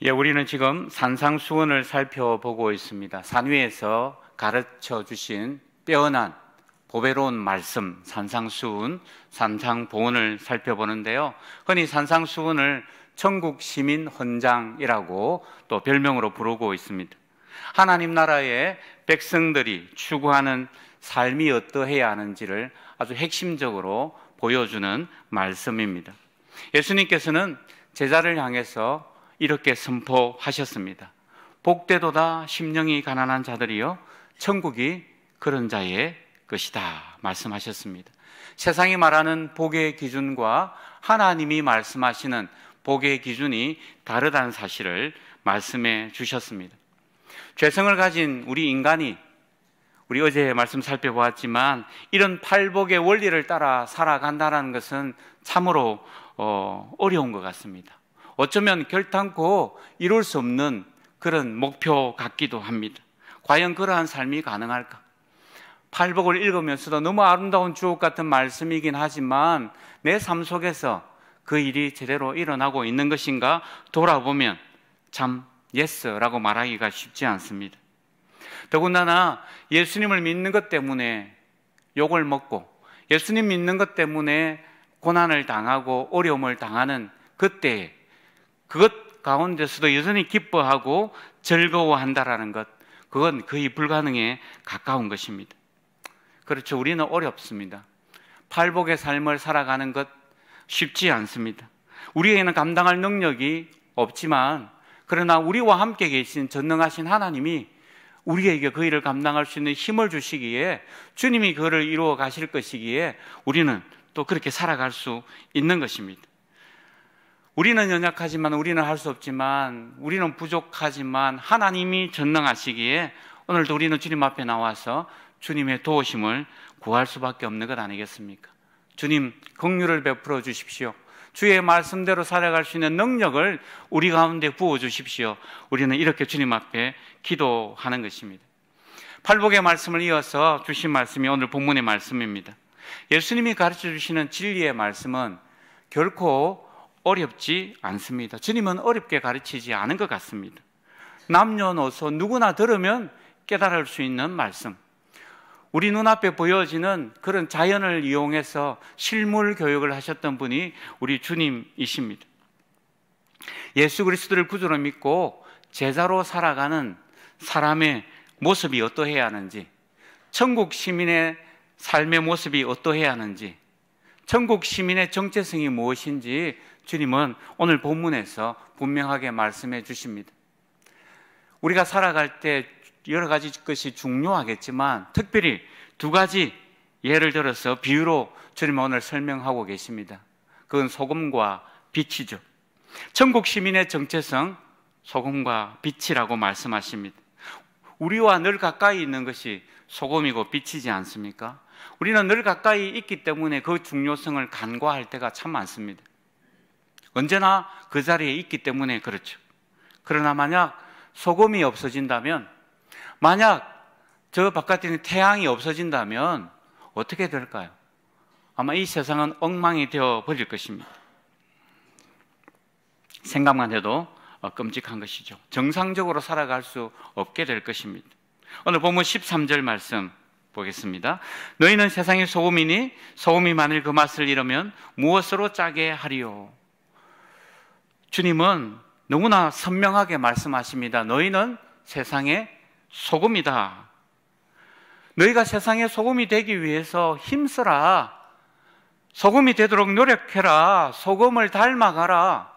우리는 지금 산상수훈을 살펴보고 있습니다. 산 위에서 가르쳐 주신 빼어난 보배로운 말씀, 산상수훈, 산상보훈을 살펴보는데요. 흔히 산상수훈을 천국 시민 헌장이라고 또 별명으로 부르고 있습니다. 하나님 나라의 백성들이 추구하는 삶이 어떠해야 하는지를 아주 핵심적으로 보여주는 말씀입니다. 예수님께서는 제자를 향해서 이렇게 선포하셨습니다. 복되도다 심령이 가난한 자들이여 천국이 그런 자의 것이다 말씀하셨습니다. 세상이 말하는 복의 기준과 하나님이 말씀하시는 복의 기준이 다르다는 사실을 말씀해 주셨습니다. 죄성을 가진 우리 인간이, 우리 어제 말씀 살펴보았지만 이런 팔복의 원리를 따라 살아간다는 것은 참으로 어려운 것 같습니다. 어쩌면 결탄코 이룰 수 없는 그런 목표 같기도 합니다. 과연 그러한 삶이 가능할까? 팔복을 읽으면서도 너무 아름다운 주옥 같은 말씀이긴 하지만 내 삶 속에서 그 일이 제대로 일어나고 있는 것인가 돌아보면 참 예스라고 말하기가 쉽지 않습니다. 더군다나 예수님을 믿는 것 때문에 욕을 먹고 예수님 믿는 것 때문에 고난을 당하고 어려움을 당하는 그때에 그것 가운데서도 여전히 기뻐하고 즐거워한다라는 것, 그건 거의 불가능에 가까운 것입니다. 그렇죠. 우리는 어렵습니다. 팔복의 삶을 살아가는 것 쉽지 않습니다. 우리에게는 감당할 능력이 없지만 그러나 우리와 함께 계신 전능하신 하나님이 우리에게 그 일을 감당할 수 있는 힘을 주시기에 주님이 그를 이루어 가실 것이기에 우리는 또 그렇게 살아갈 수 있는 것입니다. 우리는 연약하지만 우리는 할 수 없지만 우리는 부족하지만 하나님이 전능하시기에 오늘도 우리는 주님 앞에 나와서 주님의 도우심을 구할 수밖에 없는 것 아니겠습니까? 주님 긍휼을 베풀어 주십시오. 주의 말씀대로 살아갈 수 있는 능력을 우리 가운데 부어 주십시오. 우리는 이렇게 주님 앞에 기도하는 것입니다. 팔복의 말씀을 이어서 주신 말씀이 오늘 본문의 말씀입니다. 예수님이 가르쳐 주시는 진리의 말씀은 결코 어렵지 않습니다. 주님은 어렵게 가르치지 않은 것 같습니다. 남녀노소 누구나 들으면 깨달을 수 있는 말씀, 우리 눈앞에 보여지는 그런 자연을 이용해서 실물 교육을 하셨던 분이 우리 주님이십니다. 예수 그리스도를 구주로 믿고 제자로 살아가는 사람의 모습이 어떠해야 하는지, 천국 시민의 삶의 모습이 어떠해야 하는지, 천국 시민의 정체성이 무엇인지 주님은 오늘 본문에서 분명하게 말씀해 주십니다. 우리가 살아갈 때 여러 가지 것이 중요하겠지만 특별히 두 가지 예를 들어서 비유로 주님은 오늘 설명하고 계십니다. 그건 소금과 빛이죠. 천국 시민의 정체성, 소금과 빛이라고 말씀하십니다. 우리와 늘 가까이 있는 것이 소금이고 빛이지 않습니까? 우리는 늘 가까이 있기 때문에 그 중요성을 간과할 때가 참 많습니다. 언제나 그 자리에 있기 때문에 그렇죠. 그러나 만약 소금이 없어진다면, 만약 저 바깥에 있는 태양이 없어진다면 어떻게 될까요? 아마 이 세상은 엉망이 되어 버릴 것입니다. 생각만 해도 끔찍한 것이죠. 정상적으로 살아갈 수 없게 될 것입니다. 오늘 본문 13절 말씀 보겠습니다. 너희는 세상의 소금이니 소금이 만일 그 맛을 잃으면 무엇으로 짜게 하리요? 주님은 너무나 선명하게 말씀하십니다. 너희는 세상의 소금이다. 너희가 세상의 소금이 되기 위해서 힘쓰라. 소금이 되도록 노력해라. 소금을 닮아가라.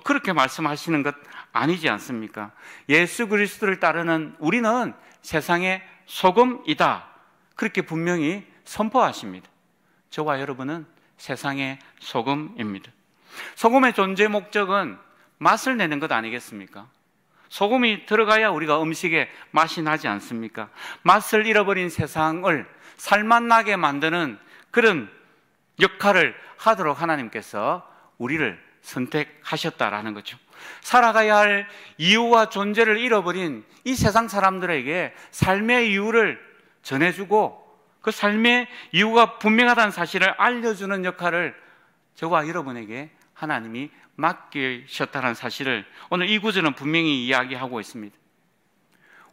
그렇게 말씀하시는 것 아니지 않습니까? 예수 그리스도를 따르는 우리는 세상의 소금이다. 그렇게 분명히 선포하십니다. 저와 여러분은 세상의 소금입니다. 소금의 존재 목적은 맛을 내는 것 아니겠습니까? 소금이 들어가야 우리가 음식에 맛이 나지 않습니까? 맛을 잃어버린 세상을 살맛나게 만드는 그런 역할을 하도록 하나님께서 우리를 선택하셨다라는 거죠. 살아가야 할 이유와 존재를 잃어버린 이 세상 사람들에게 삶의 이유를 전해주고 그 삶의 이유가 분명하다는 사실을 알려주는 역할을 저와 여러분에게 하나님이 맡기셨다는 사실을 오늘 이 구절은 분명히 이야기하고 있습니다.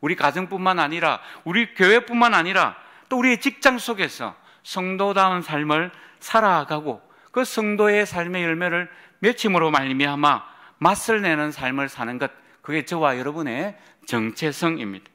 우리 가정뿐만 아니라 우리 교회뿐만 아니라 또 우리의 직장 속에서 성도다운 삶을 살아가고 그 성도의 삶의 열매를 맺힘으로 말미암아 맛을 내는 삶을 사는 것, 그게 저와 여러분의 정체성입니다.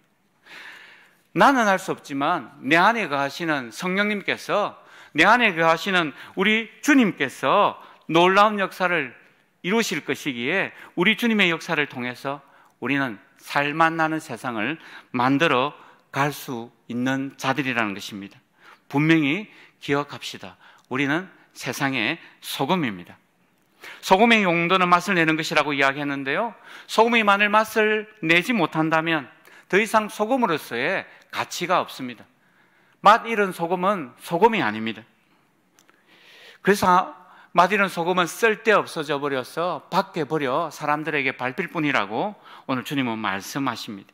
나는 할 수 없지만 내 안에 거하시는 성령님께서, 내 안에 거하시는 우리 주님께서 놀라운 역사를 이루실 것이기에 우리 주님의 역사를 통해서 우리는 살맛 나는 세상을 만들어 갈 수 있는 자들이라는 것입니다. 분명히 기억합시다. 우리는 세상의 소금입니다. 소금의 용도는 맛을 내는 것이라고 이야기했는데요, 소금이 만일 맛을 내지 못한다면 더 이상 소금으로서의 가치가 없습니다. 맛 잃은 소금은 소금이 아닙니다. 그래서 맛 잃은 소금은 쓸데없어져 버려서 밖에 버려 사람들에게 밟힐 뿐이라고 오늘 주님은 말씀하십니다.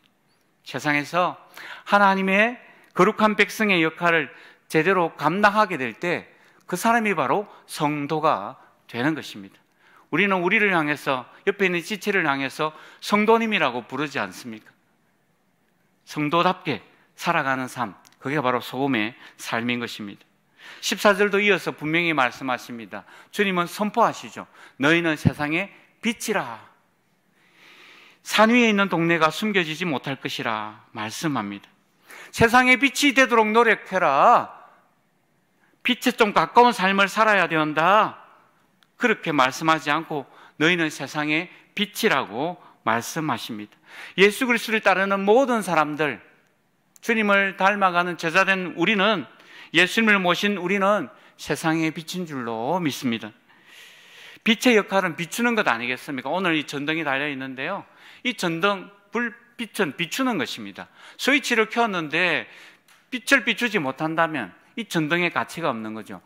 세상에서 하나님의 거룩한 백성의 역할을 제대로 감당하게 될 때 그 사람이 바로 성도가 되는 것입니다. 우리는 우리를 향해서, 옆에 있는 지체를 향해서 성도님이라고 부르지 않습니까? 성도답게 살아가는 삶, 그게 바로 소금의 삶인 것입니다. 14절도 이어서 분명히 말씀하십니다. 주님은 선포하시죠. 너희는 세상의 빛이라. 산 위에 있는 동네가 숨겨지지 못할 것이라 말씀합니다. 세상의 빛이 되도록 노력해라. 빛에 좀 가까운 삶을 살아야 된다. 그렇게 말씀하지 않고 너희는 세상의 빛이라고 말씀하십니다. 예수 그리스도를 따르는 모든 사람들, 주님을 닮아가는 제자된 우리는, 예수님을 모신 우리는 세상의 빛인 줄로 믿습니다. 빛의 역할은 비추는 것 아니겠습니까? 오늘 이 전등이 달려 있는데요, 이 전등 불빛은 비추는 것입니다. 스위치를 켰는데 빛을 비추지 못한다면 이 전등의 가치가 없는 거죠.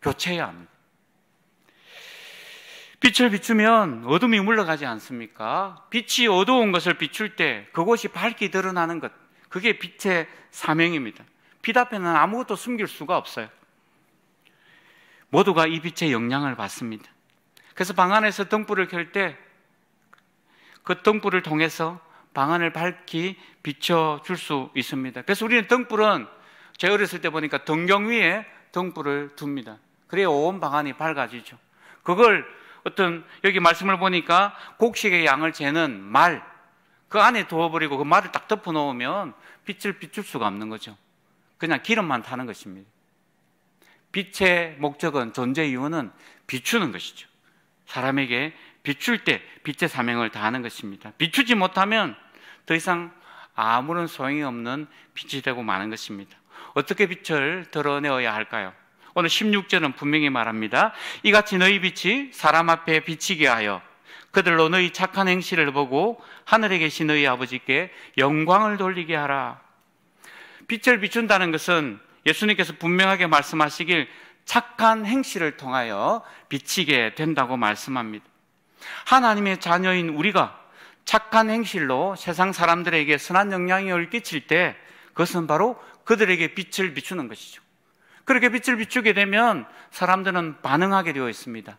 교체해야 합니다. 빛을 비추면 어둠이 물러가지 않습니까? 빛이 어두운 것을 비출 때 그곳이 밝게 드러나는 것, 그게 빛의 사명입니다. 빛 앞에는 아무것도 숨길 수가 없어요. 모두가 이 빛의 영향을 받습니다. 그래서 방 안에서 등불을 켤 때 그 등불을 통해서 방 안을 밝게 비춰줄 수 있습니다. 그래서 우리는 등불은, 제가 어렸을 때 보니까 등경 위에 등불을 둡니다. 그래야 온 방 안이 밝아지죠. 그걸 여기 말씀을 보니까 곡식의 양을 재는 말, 그 안에 두어버리고 그 말을 딱 덮어 놓으면 빛을 비출 수가 없는 거죠. 그냥 기름만 타는 것입니다. 빛의 목적은, 존재 이유는 비추는 것이죠. 사람에게 비출 때 빛의 사명을 다하는 것입니다. 비추지 못하면 더 이상 아무런 소용이 없는 빛이 되고 마는 것입니다. 어떻게 빛을 드러내어야 할까요? 오늘 16절은 분명히 말합니다. 이같이 너희 빛이 사람 앞에 비치게 하여 그들로 너희 착한 행실을 보고 하늘에 계신 너희 아버지께 영광을 돌리게 하라. 빛을 비춘다는 것은 예수님께서 분명하게 말씀하시길 착한 행실을 통하여 비치게 된다고 말씀합니다. 하나님의 자녀인 우리가 착한 행실로 세상 사람들에게 선한 영향을 끼칠 때 그것은 바로 그들에게 빛을 비추는 것이죠. 그렇게 빛을 비추게 되면 사람들은 반응하게 되어 있습니다.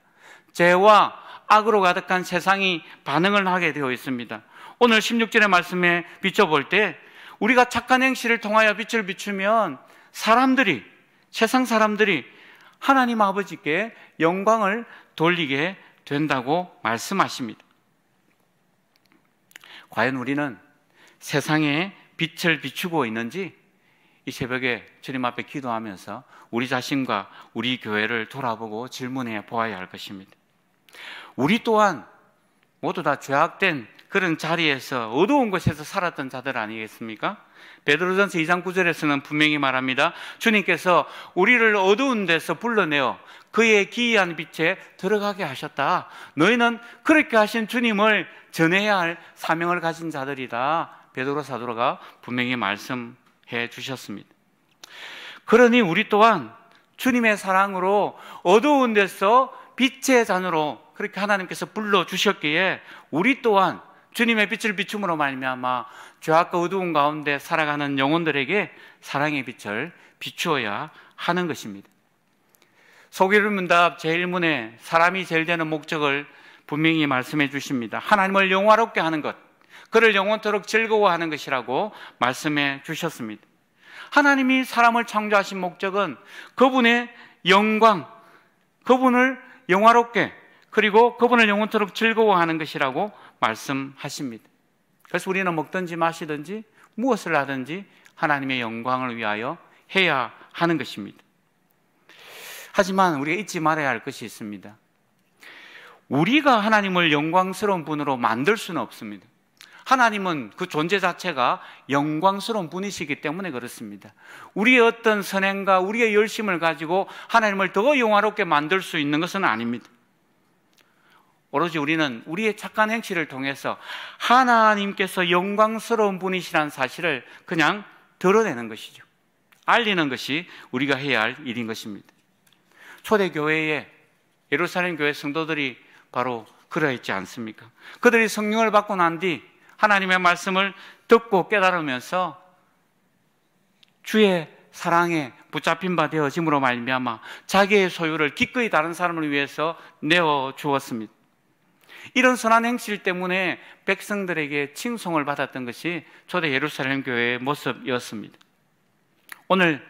죄와 악으로 가득한 세상이 반응을 하게 되어 있습니다. 오늘 16절의 말씀에 비춰볼 때 우리가 착한 행실을 통하여 빛을 비추면 세상 사람들이 하나님 아버지께 영광을 돌리게 된다고 말씀하십니다. 과연 우리는 세상에 빛을 비추고 있는지 이 새벽에 주님 앞에 기도하면서 우리 자신과 우리 교회를 돌아보고 질문해 보아야 할 것입니다. 우리 또한 모두 다 죄악된 그런 자리에서, 어두운 곳에서 살았던 자들 아니겠습니까? 베드로전서 2장 9절에서는 분명히 말합니다. 주님께서 우리를 어두운 데서 불러내어 그의 기이한 빛에 들어가게 하셨다. 너희는 그렇게 하신 주님을 전해야 할 사명을 가진 자들이다. 베드로 사도가 분명히 말씀해 주셨습니다. 그러니 우리 또한 주님의 사랑으로 어두운 데서 빛의 잔으로 그렇게 하나님께서 불러주셨기에 우리 또한 주님의 빛을 비춤으로 말미암아 죄악과 어두운 가운데 살아가는 영혼들에게 사랑의 빛을 비추어야 하는 것입니다. 소개문답 제1문에 사람이 제일 되는 목적을 분명히 말씀해 주십니다. 하나님을 영화롭게 하는 것, 그를 영원토록 즐거워하는 것이라고 말씀해 주셨습니다. 하나님이 사람을 창조하신 목적은 그분의 영광, 그분을 영화롭게, 그리고 그분을 영원토록 즐거워하는 것이라고 말씀하십니다. 그래서 우리는 먹든지 마시든지 무엇을 하든지 하나님의 영광을 위하여 해야 하는 것입니다. 하지만 우리가 잊지 말아야 할 것이 있습니다. 우리가 하나님을 영광스러운 분으로 만들 수는 없습니다. 하나님은 그 존재 자체가 영광스러운 분이시기 때문에 그렇습니다. 우리의 어떤 선행과 우리의 열심을 가지고 하나님을 더 영화롭게 만들 수 있는 것은 아닙니다. 오로지 우리는 우리의 착한 행실을 통해서 하나님께서 영광스러운 분이시라는 사실을 그냥 드러내는 것이죠. 알리는 것이 우리가 해야 할 일인 것입니다. 초대교회에 예루살렘 교회 성도들이 바로 그러했지 않습니까? 그들이 성령을 받고 난 뒤 하나님의 말씀을 듣고 깨달으면서 주의 사랑에 붙잡힌 바 되어짐으로 말미암아 자기의 소유를 기꺼이 다른 사람을 위해서 내어 주었습니다. 이런 선한 행실 때문에 백성들에게 칭송을 받았던 것이 초대 예루살렘 교회의 모습이었습니다. 오늘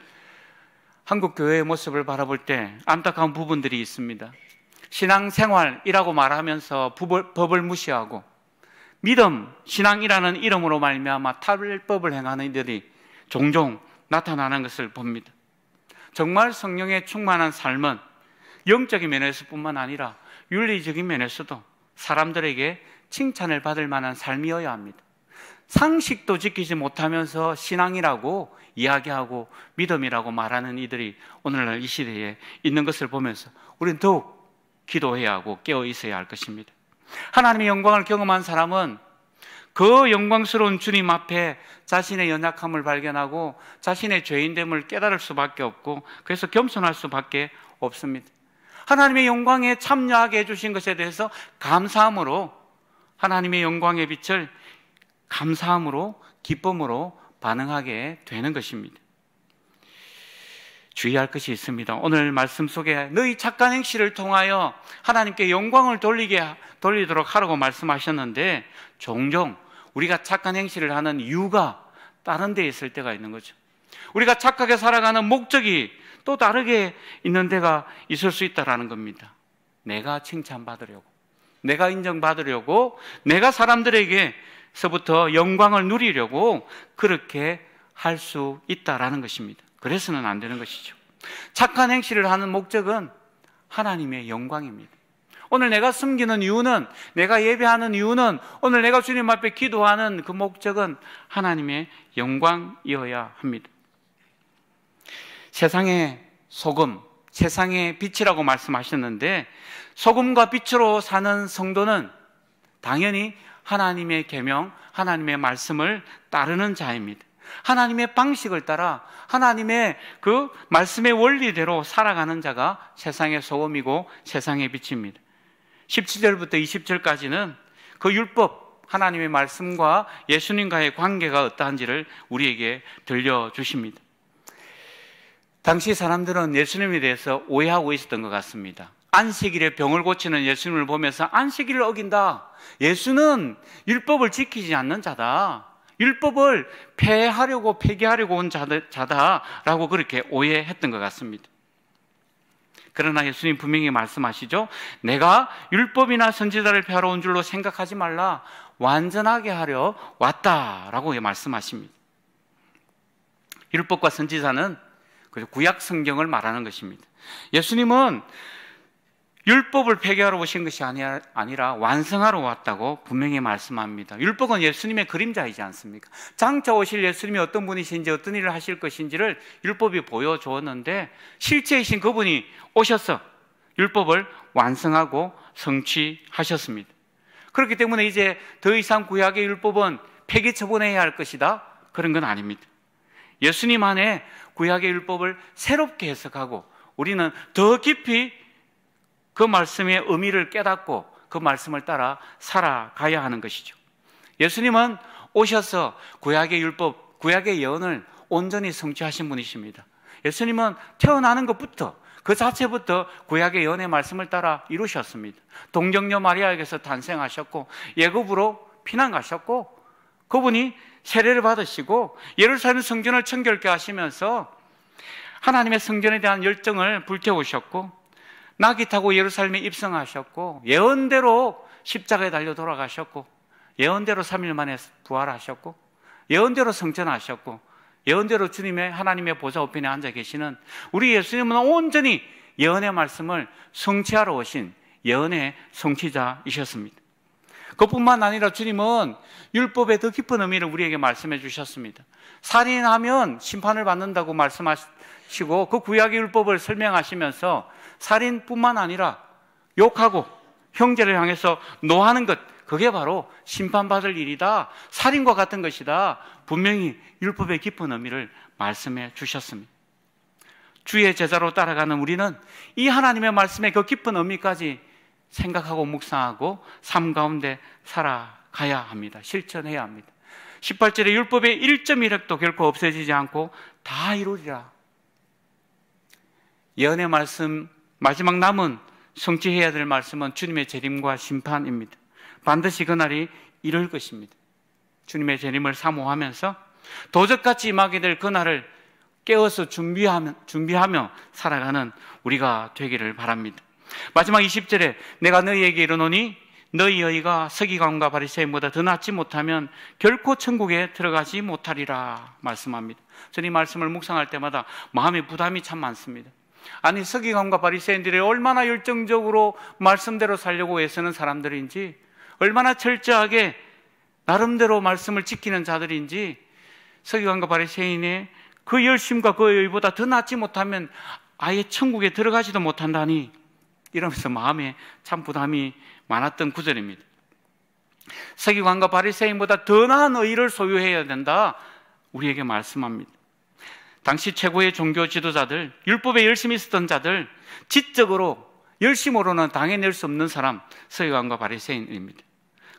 한국 교회의 모습을 바라볼 때 안타까운 부분들이 있습니다. 신앙생활이라고 말하면서 법을 무시하고 믿음, 신앙이라는 이름으로 말미암아 탈법을 행하는 이들이 종종 나타나는 것을 봅니다. 정말 성령에 충만한 삶은 영적인 면에서뿐만 아니라 윤리적인 면에서도 사람들에게 칭찬을 받을 만한 삶이어야 합니다. 상식도 지키지 못하면서 신앙이라고 이야기하고 믿음이라고 말하는 이들이 오늘날 이 시대에 있는 것을 보면서 우리는 더욱 기도해야 하고 깨어 있어야 할 것입니다. 하나님의 영광을 경험한 사람은 그 영광스러운 주님 앞에 자신의 연약함을 발견하고 자신의 죄인됨을 깨달을 수밖에 없고 그래서 겸손할 수밖에 없습니다. 하나님의 영광에 참여하게 해주신 것에 대해서 감사함으로 하나님의 영광의 빛을 감사함으로 기쁨으로 반응하게 되는 것입니다. 주의할 것이 있습니다. 오늘 말씀 속에 너희 착한 행실을 통하여 하나님께 영광을 돌리도록 하라고 말씀하셨는데 종종 우리가 착한 행실을 하는 이유가 다른 데 있을 때가 있는 거죠. 우리가 착하게 살아가는 목적이 또 다르게 있는 데가 있을 수 있다는 겁니다. 내가 칭찬받으려고, 내가 인정받으려고, 내가 사람들에게서부터 영광을 누리려고 그렇게 할 수 있다는 것입니다. 그래서는 안 되는 것이죠. 착한 행실을 하는 목적은 하나님의 영광입니다. 오늘 내가 섬기는 이유는, 내가 예배하는 이유는, 오늘 내가 주님 앞에 기도하는 그 목적은 하나님의 영광이어야 합니다. 세상의 소금, 세상의 빛이라고 말씀하셨는데 소금과 빛으로 사는 성도는 당연히 하나님의 계명, 하나님의 말씀을 따르는 자입니다. 하나님의 방식을 따라 하나님의 그 말씀의 원리대로 살아가는 자가 세상의 소금이고 세상의 빛입니다. 17절부터 20절까지는 그 율법, 하나님의 말씀과 예수님과의 관계가 어떠한지를 우리에게 들려주십니다. 당시 사람들은 예수님에 대해서 오해하고 있었던 것 같습니다. 안식일에 병을 고치는 예수님을 보면서 안식일을 어긴다. 예수는 율법을 지키지 않는 자다. 율법을 폐기하려고 온 자다라고 그렇게 오해했던 것 같습니다. 그러나 예수님 분명히 말씀하시죠. 내가 율법이나 선지자를 폐하러 온 줄로 생각하지 말라. 완전하게 하려 왔다라고 말씀하십니다. 율법과 선지자는 구약 성경을 말하는 것입니다. 예수님은 율법을 폐기하러 오신 것이 아니라 완성하러 왔다고 분명히 말씀합니다. 율법은 예수님의 그림자이지 않습니까? 장차 오실 예수님이 어떤 분이신지 어떤 일을 하실 것인지를 율법이 보여주었는데 실제이신 그분이 오셔서 율법을 완성하고 성취하셨습니다. 그렇기 때문에 이제 더 이상 구약의 율법은 폐기 처분해야 할 것이다, 그런 건 아닙니다. 예수님 안에 구약의 율법을 새롭게 해석하고 우리는 더 깊이 그 말씀의 의미를 깨닫고 그 말씀을 따라 살아가야 하는 것이죠. 예수님은 오셔서 구약의 율법, 구약의 예언을 온전히 성취하신 분이십니다. 예수님은 태어나는 것부터 그 자체부터 구약의 예언의 말씀을 따라 이루셨습니다. 동정녀 마리아에게서 탄생하셨고 예굽으로 피난 가셨고 그분이 세례를 받으시고 예루살렘 성전을 청결케 하시면서 하나님의 성전에 대한 열정을 불태우셨고 나귀 타고 예루살렘에 입성하셨고 예언대로 십자가에 달려 돌아가셨고 예언대로 3일 만에 부활하셨고 예언대로 성천하셨고 예언대로 주님의 하나님의 보좌 우편에 앉아 계시는 우리 예수님은 온전히 예언의 말씀을 성취하러 오신 예언의 성취자이셨습니다. 그뿐만 아니라 주님은 율법의 더 깊은 의미를 우리에게 말씀해 주셨습니다. 살인하면 심판을 받는다고 말씀하시고 그 구약의 율법을 설명하시면서 살인뿐만 아니라 욕하고 형제를 향해서 노하는 것, 그게 바로 심판받을 일이다, 살인과 같은 것이다, 분명히 율법의 깊은 의미를 말씀해 주셨습니다. 주의 제자로 따라가는 우리는 이 하나님의 말씀의 그 깊은 의미까지 생각하고 묵상하고 삶 가운데 살아가야 합니다. 실천해야 합니다. 18절에 율법의 1.1획도 결코 없어지지 않고 다 이루리라. 예언의 말씀, 마지막 남은 성취해야 될 말씀은 주님의 재림과 심판입니다. 반드시 그날이 이룰 것입니다. 주님의 재림을 사모하면서 도적같이 임하게 될 그날을 깨어서 준비하며 살아가는 우리가 되기를 바랍니다. 마지막 20절에 내가 너희에게 이르노니 너희 의가 서기관과 바리새인보다 더 낫지 못하면 결코 천국에 들어가지 못하리라 말씀합니다. 저는 이 말씀을 묵상할 때마다 마음의 부담이 참 많습니다. 아니, 서기관과 바리새인들이 얼마나 열정적으로 말씀대로 살려고 애쓰는 사람들인지, 얼마나 철저하게 나름대로 말씀을 지키는 자들인지, 서기관과 바리새인의 그 열심과 그 의보다 더 낫지 못하면 아예 천국에 들어가지도 못한다니, 이러면서 마음에 참 부담이 많았던 구절입니다. 서기관과 바리새인보다 더 나은 의를 소유해야 된다, 우리에게 말씀합니다. 당시 최고의 종교 지도자들, 율법에 열심히 쓰던 자들, 지적으로 열심으로는 당해낼 수 없는 사람, 서기관과 바리새인입니다.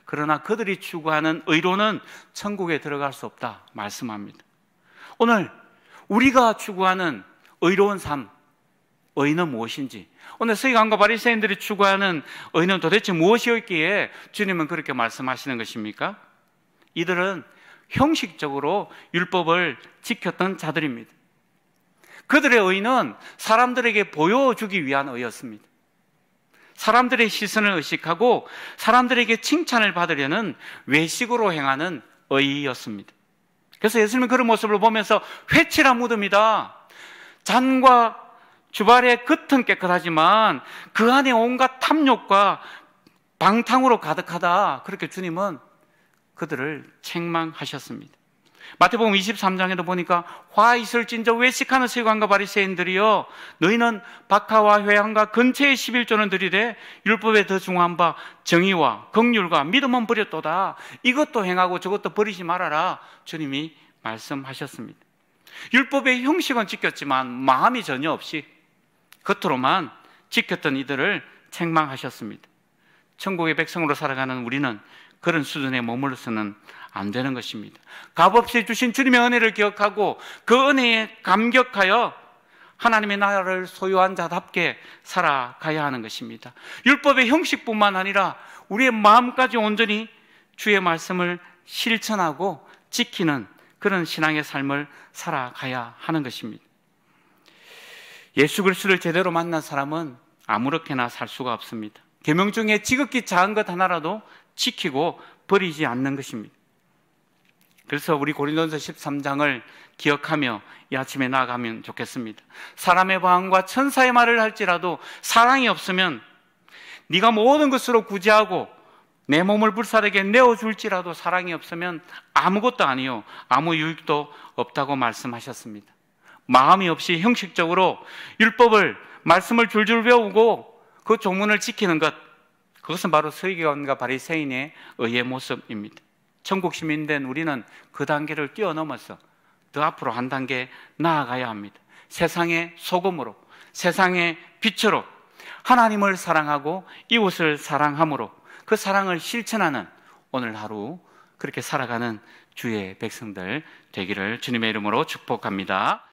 그러나 그들이 추구하는 의로는 천국에 들어갈 수 없다 말씀합니다. 오늘 우리가 추구하는 의로운 삶, 의는 무엇인지, 오늘 서기관과 바리새인들이 추구하는 의는 도대체 무엇이었기에 주님은 그렇게 말씀하시는 것입니까? 이들은 형식적으로 율법을 지켰던 자들입니다. 그들의 의는 사람들에게 보여주기 위한 의였습니다. 사람들의 시선을 의식하고 사람들에게 칭찬을 받으려는 외식으로 행하는 의였습니다. 그래서 예수님은 그런 모습을 보면서 회칠한 무덤이다, 잔과 주발의 겉은 깨끗하지만 그 안에 온갖 탐욕과 방탕으로 가득하다, 그렇게 주님은 그들을 책망하셨습니다. 마태복음 23장에도 보니까 화 있을진저 외식하는 서기관과 바리새인들이여, 너희는 박하와 회향과 근처의 11조는 드리되 율법에 더 중요한 바 정의와 긍휼과 믿음은 버렸도다. 이것도 행하고 저것도 버리지 말아라, 주님이 말씀하셨습니다. 율법의 형식은 지켰지만 마음이 전혀 없이 겉으로만 지켰던 이들을 책망하셨습니다. 천국의 백성으로 살아가는 우리는 그런 수준에 머물러서는 안 되는 것입니다. 값없이 주신 주님의 은혜를 기억하고 그 은혜에 감격하여 하나님의 나라를 소유한 자답게 살아가야 하는 것입니다. 율법의 형식뿐만 아니라 우리의 마음까지 온전히 주의 말씀을 실천하고 지키는 그런 신앙의 삶을 살아가야 하는 것입니다. 예수 그리스도를 제대로 만난 사람은 아무렇게나 살 수가 없습니다. 계명 중에 지극히 작은 것 하나라도 지키고 버리지 않는 것입니다. 그래서 우리 고린도전서 13장을 기억하며 이 아침에 나아가면 좋겠습니다. 사람의 방언과 천사의 말을 할지라도 사랑이 없으면, 네가 모든 것으로 구제하고 내 몸을 불사르게 내어줄지라도 사랑이 없으면 아무것도 아니요 아무 유익도 없다고 말씀하셨습니다. 마음이 없이 형식적으로 율법을, 말씀을 줄줄 외우고 그 조문을 지키는 것, 그것은 바로 서기관과 바리새인의 의의 모습입니다. 천국 시민된 우리는 그 단계를 뛰어넘어서 더 앞으로 한 단계 나아가야 합니다. 세상의 소금으로, 세상의 빛으로 하나님을 사랑하고 이웃을 사랑함으로 그 사랑을 실천하는 오늘 하루, 그렇게 살아가는 주의 백성들 되기를 주님의 이름으로 축복합니다.